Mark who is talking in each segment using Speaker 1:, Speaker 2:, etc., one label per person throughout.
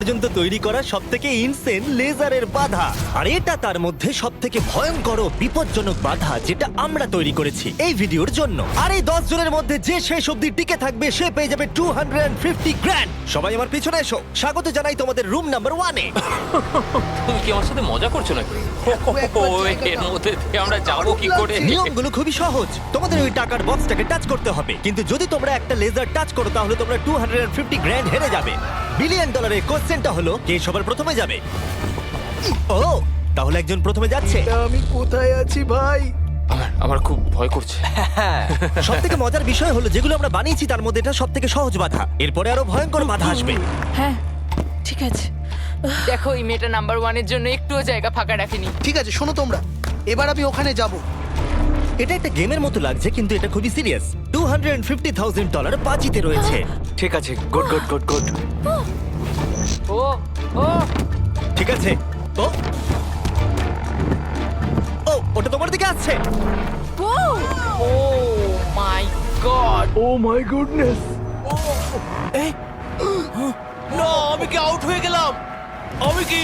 Speaker 1: পর্যন্ত তৈরি করা সবথেকে ইনসেন লেজারের বাধা, আর এটা তার মধ্যে সবথেকে ভয়ঙ্কর ও বিপজ্জনক বাধা যেটা আমরা তৈরি করেছি এই ভিডিওর জন্য। আর এই 10 জনের মধ্যে যে শেষ অবধি টিকে থাকবে সে পেয়ে যাবে 250 গ্র্যান্ড। সবাই আমার পিছনে এসো, স্বাগত জানাই তোমাদের রুম নাম্বার 1 এ।
Speaker 2: তুমি কি আমার সাথে মজা করছো নাকি? এর মধ্যে দিয়ে আমরা যাবো কি করে?
Speaker 1: নিয়মগুলো খুবই সহজ, তোমাদের ওই টাকার বক্সটাকে টাচ করতে হবে, কিন্তু যদি তোমরা একটা লেজার টাচ করো তাহলে তোমরা 250 গ্র্যান্ড হেরে যাবে। বিলিয়ন ডলারের কোশ্চেনটা হলো কে সবার প্রথমে যাবে। ও, তাহলে একজন প্রথমে যাচ্ছে।
Speaker 3: আমি কোথায় আছি ভাই?
Speaker 2: আমার খুব ভয় করছে।
Speaker 1: সব থেকে মজার বিষয় হলো যেগুলো আমরা বানিয়েছি তার মধ্যে এটা সব থেকে সহজ বাধা, এরপরে আরো ভয়ঙ্কর বাধা আসবে।
Speaker 4: হ্যাঁ ঠিক আছে। দেখো এই মেয়েটা নাম্বার 1 এর জন্য একটুও জায়গা ফাঁকা রাখেনি।
Speaker 3: ঠিক আছে, শোনো তোমরা, এবার আমি ওখানে যাব।
Speaker 1: এটা একটা গেমের মতো লাগছে কিন্তু এটা খুবই সিরিয়াস। $250,000 বাজিতে রয়েছে।
Speaker 5: ঠিক আছে, গুড গুড গুড গুড।
Speaker 4: ও ও
Speaker 1: ঠিক আছে। ও ও, ওটা তোমার দিকে আসছে।
Speaker 4: Oh oh my God.
Speaker 3: Oh my goodness!
Speaker 5: না, আমি কি আউট হয়ে গেলাম? আমি কি?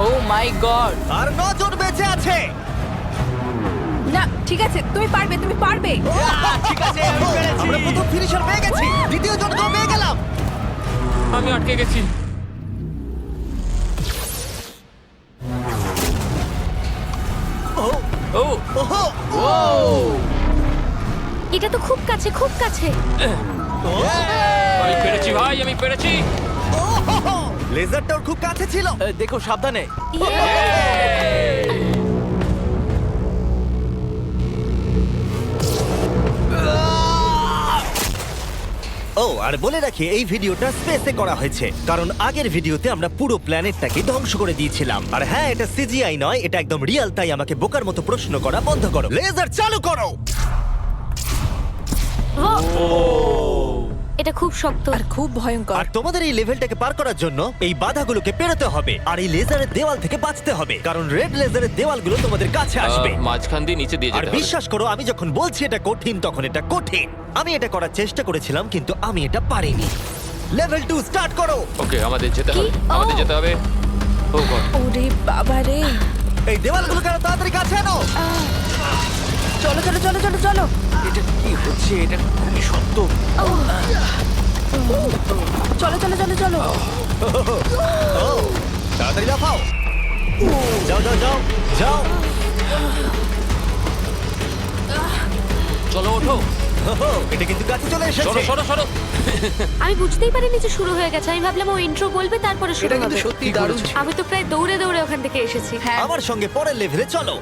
Speaker 4: ও মাই গড।
Speaker 1: আর 9 জন বেঁচে আছে।
Speaker 4: না ঠিক আছে, তুমি পারবে তুমি পারবে।
Speaker 1: ঠিক আছে, আমি পেরেছি। আমরা প্রথম ফিনিশার পেয়ে গেছি, দ্বিতীয় জনকেও পেয়ে গেলাম।
Speaker 2: আমি আটকে গেছি।
Speaker 1: ও
Speaker 2: ও
Speaker 1: ওহো,
Speaker 2: ও
Speaker 6: এটা তো খুব কাছে খুব কাছে।
Speaker 2: আমি পেরেছি ভাই, আমি পেরেছি।
Speaker 1: ওহো, লেজারটা ওর খুব কাছে ছিল।
Speaker 5: দেখো সাবধানে।
Speaker 1: ও, আর বলে রাখি এই ভিডিওটা স্পেসে করা হয়েছে কারণ আগের ভিডিওতে আমরা পুরো প্ল্যানেটটাকে ধ্বংস করে দিয়েছিলাম। আর হ্যাঁ, এটা সিজিআই নয়, এটা একদম রিয়েল, তাই আমাকে বোকার মতো প্রশ্ন করা বন্ধ করো। লেজার চালু করো।
Speaker 6: এটা খুব শক্ত।
Speaker 4: আর খুব ভয়ঙ্কর।
Speaker 1: আর তোমাদের এই লেভেলটাকে পার করার জন্য এই বাধাগুলোকে পেরোতে হবে আর এই লেজারের দেওয়াল থেকে বাঁচতে হবে, কারণ রেড লেজারের দেওয়ালগুলো তোমাদের কাছে আসবে।
Speaker 2: মাঝখান দিয়ে নিচে দিয়ে
Speaker 1: আর
Speaker 2: যেতে হবে।
Speaker 1: বিশ্বাস করো, আমি যখন বলছি এটা কঠিন তখন এটা কঠিন। আমি এটা করার চেষ্টা করেছিলাম কিন্তু আমি এটা পারিনি। লেভেল 2 স্টার্ট করো।
Speaker 2: ওকে, আমাদের যেতে হবে,
Speaker 6: কি?
Speaker 2: আমাদের
Speaker 6: ও।
Speaker 2: যেতে হবে। ও গড,
Speaker 4: ওরে বাবা রে।
Speaker 1: এই দেওয়ালগুলো কেন তাড়াতাড়ি কাছে আনো।
Speaker 4: চলো চলো চলো চলো চলো।
Speaker 5: এটা কি হচ্ছে? এটা খুবই শক্ত।
Speaker 4: চলো চলো চলো চলো।
Speaker 1: ও, তাড়াতাড়ি লাফাও। যাও যাও যাও যাও।
Speaker 2: চলো ওঠো।
Speaker 1: ওহো, এটা কিন্তু কাছে চলে
Speaker 2: সরো
Speaker 1: এসেছে।
Speaker 2: সরো সরো।
Speaker 6: আমি বুঝতেই পারিনি যে শুরু হয়ে গেছে। আমি ভাবলাম ও ইন্ট্রো বলবে তারপরে শুরু
Speaker 3: এটা কিন্তু
Speaker 6: হবে।
Speaker 3: সত্যি দারুণ ছিল।
Speaker 6: আমি তো প্রায় দৌড়ে দৌড়ে ওখান থেকে এসেছি।
Speaker 4: হ্যাঁ
Speaker 1: আমার সঙ্গে পরের লেভেলে চলো।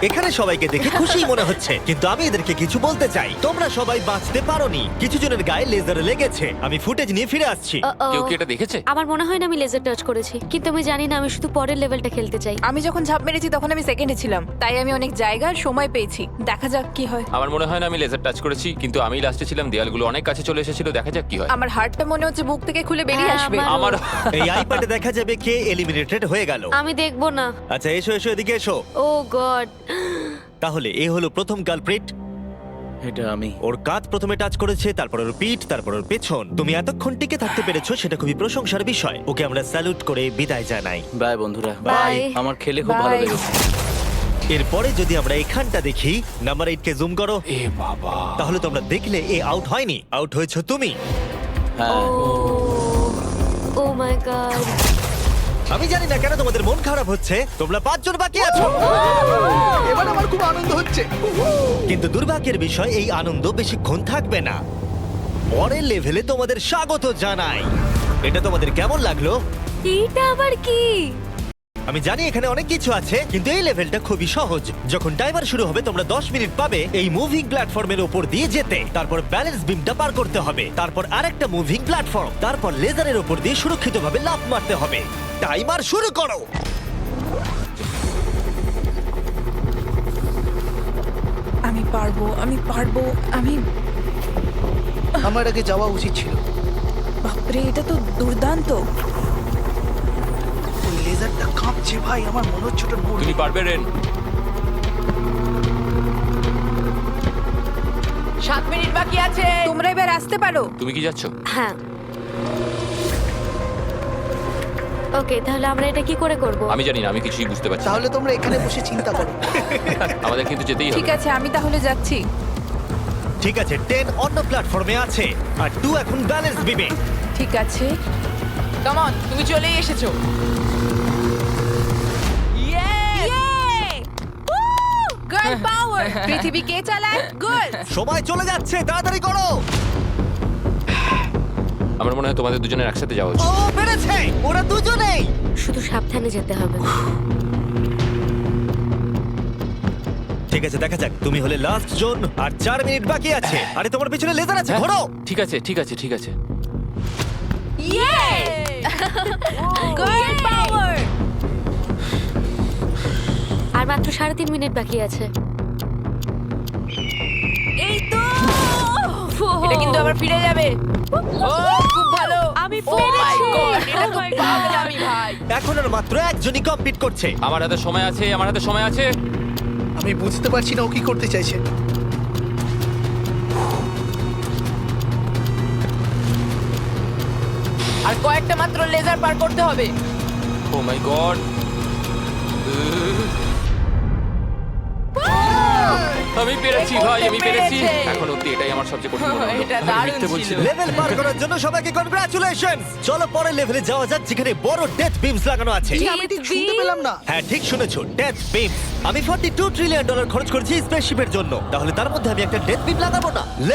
Speaker 1: এখানে সবাইকে দেখে খুশি মনে হচ্ছে কিন্তু আমি এদেরকে কিছু বলতে চাই। তোমরা সবাই বাঁচতে পারোনি, কিছু জনের গায়ে লেজার লেগেছে। আমি ফুটেজ নিয়ে ফিরে আসছি।
Speaker 6: Uh-oh.
Speaker 2: কেউ কি এটা দেখেছে?
Speaker 6: আমার মনে হয় না আমি লেজার টাচ করেছি, কিন্তু আমি জানি না, আমি শুধু পরের লেভেলটা খেলতে চাই।
Speaker 4: আমি যখন ঝাঁপ মেরেছি তখন আমি সেকেন্ডে ছিলাম, তাই আমি অনেক জায়গার সময় পেয়েছি। দেখা যাক কি হয়।
Speaker 2: আমার মনে হয় না আমি লেজার টাচ করেছি, কিন্তু আমি লাস্টে ছিলাম, দেয়ালগুলো অনেক কাছে চলে এসেছিল। দেখা যাক কি হয়।
Speaker 4: আমার হার্টটা মনে হচ্ছে বুক থেকে খুলে বেরিয়ে
Speaker 6: হ্যাঁ,
Speaker 4: আসবে।
Speaker 2: আমার
Speaker 1: এই আইপ্যাডে দেখা যাবে কে এলিমিনেটেড হয়ে গেল।
Speaker 6: আমি দেখবো না।
Speaker 1: আচ্ছা, এসো এসো, এদিকে এসো।
Speaker 6: ও গড।
Speaker 1: তাহলে এ হলো প্রথম কালপ্রিট।
Speaker 5: এটা আমি।
Speaker 1: ওর কাঁধ প্রথমে টাচ করেছে, তারপর ওর পিঠ, তারপর ওর পেছন। তুমি এতক্ষণ টিকে থাকতে পেরেছো, সেটা খুবই প্রশংসার বিষয়। ওকে আমরা স্যালুট করে বিদায় জানাই।
Speaker 5: বাই বন্ধুরা।
Speaker 6: বাই।
Speaker 5: আমার খেলে খুব ভালো
Speaker 4: Bye.
Speaker 5: লেগেছে।
Speaker 1: এরপরে যদি আমরা এখানটা দেখি, নাম্বার 8 কে জুম করো,
Speaker 2: এ বাবা,
Speaker 1: তাহলে তোমরা দেখলে এ আউট হয়নি, আউট হয়েছো তুমি।
Speaker 5: হ্যাঁ,
Speaker 6: ও মাই গড।
Speaker 1: আমি জানি না কেন তোমাদের মন খারাপ হচ্ছে, তোমরা 5 জন বাকি আছো।
Speaker 3: এবার আমার খুব আনন্দ হচ্ছে।
Speaker 1: কিন্তু দুর্ভাগ্যের বিষয়, এই আনন্দ বেশিক্ষণ থাকবে না। পরের লেভেলে তোমাদের স্বাগত জানাই। এটা তোমাদের কেমন লাগলো?
Speaker 6: এইটা আবার কি?
Speaker 1: আমি জানি এখানে অনেক কিছু আছে, কিন্তু এই লেভেলটা খুবই সহজ। যখন টাইমার শুরু হবে তোমরা 10 মিনিট পাবে এই মুভিং প্ল্যাটফর্মের উপর দিয়ে যেতে। তারপর ব্যালেন্স বিমটা পার করতে হবে, তারপর আরেকটা মুভিং প্ল্যাটফর্ম, তারপর লেজারের উপর দিয়ে সুরক্ষিতভাবে লাফ মারতে হবে। টাইমার শুরু করো।
Speaker 4: আমি পারবো আমি পারবো। আমি
Speaker 3: আমার আগে যাওয়া উচিত ছিল।
Speaker 4: বাপরে, এটা তো দুর্দান্ত।
Speaker 3: ওই লেজারটা কাঁপছে ভাই, আমার মনে হচ্ছে ওটা নড়বে।
Speaker 2: তুমি পারবে রেন।
Speaker 4: 7 মিনিট বাকি আছে, তোমরা এবার আসতে পারো।
Speaker 2: তুমি কি যাচ্ছ?
Speaker 6: হ্যাঁ, ওকে, তাহলে আমরা এটা কি করে করব?
Speaker 2: আমি জানি না, আমি কিছুই বুঝতে পারছি না।
Speaker 3: তাহলে তোমরা এখানে বসে চিন্তা করো।
Speaker 2: আমাদের কিন্তু যেতেই
Speaker 4: ঠিক
Speaker 2: হবে।
Speaker 4: আছে, আমি তাহলে যাচ্ছি।
Speaker 1: ঠিক আছে, 10 অন্য প্ল্যাটফর্মে আছে আর 2 এখন ব্যালেন্স বিমে।
Speaker 4: ঠিক আছে, কাম অন, তুমি চলেই এসেছো। গার্ল পাওয়ার! পৃথিবী কে চালায়? গার্ল!
Speaker 1: সময় চলে যাচ্ছে, তাড়াতাড়ি করো।
Speaker 2: আমার মনে হয় তোমাদের দুজনের একসাথে যাওয়া
Speaker 1: ও
Speaker 2: উচিত।
Speaker 1: পেরেছে, ওরা দুজনেই।
Speaker 6: শুধু সাবধানে যেতে হবে।
Speaker 1: ঠিক আছে, দেখা যাক। তুমি হলে লাস্ট জোন আর 4 মিনিট বাকি আছে। আরে তোমার পিছনে লেজার আছে,
Speaker 2: হ্যাঁ,
Speaker 1: ঘোরো।
Speaker 2: ঠিক আছে, ঠিক আছে, ঠিক আছে।
Speaker 4: গার্ল পাওয়ার!
Speaker 6: আর মাত্র 3.5 মিনিট বাকি আছে।
Speaker 4: এই তো! এটা কিন্তু আবার ফিরে যাবে। ও খুব ভালো।
Speaker 6: আমি
Speaker 4: Oh my
Speaker 6: পেরেছি!
Speaker 4: God, এটা তো
Speaker 6: Oh my God!
Speaker 4: পাগলামি ভাই।
Speaker 1: এখন আর মাত্র একজনই কমপ্লিট করছে।
Speaker 2: আমার হাতে সময় আছে, আমার হাতে সময় আছে।
Speaker 3: আমি বুঝতে পারছি না ও কি করতে চাইছে।
Speaker 4: আর কয়েকটা মাত্র লেজার পার করতে হবে।
Speaker 2: ও মাই গড। আমি পেরেছি ভাই, আমি পেরেছি।
Speaker 4: পেরেছে।
Speaker 2: এখন অব্দি এটাই আমার সবচেয়ে কঠিন মনে হলো।
Speaker 4: এটা
Speaker 2: আমি
Speaker 4: দারুণ
Speaker 2: মিথ্যে বলছি
Speaker 4: ছিল।
Speaker 2: না।
Speaker 1: লেভেল পার করার জন্য সবাইকে কনগ্রাচুলেশন। চলো পরের লেভেলে যাওয়া যাক, যেখানে বড় ডেথ বিমস লাগানো আছে।
Speaker 3: কি, আমি ঠিক শুনতে পেলাম না।
Speaker 1: হ্যাঁ, ঠিক শুনেছো, ডেথ বিম। আমি $42 ট্রিলিয়ন খরচ করেছি স্পেসশিপের জন্য, তাহলে তার মধ্যে আমি একটা ডেথ বিম লাগাবো না?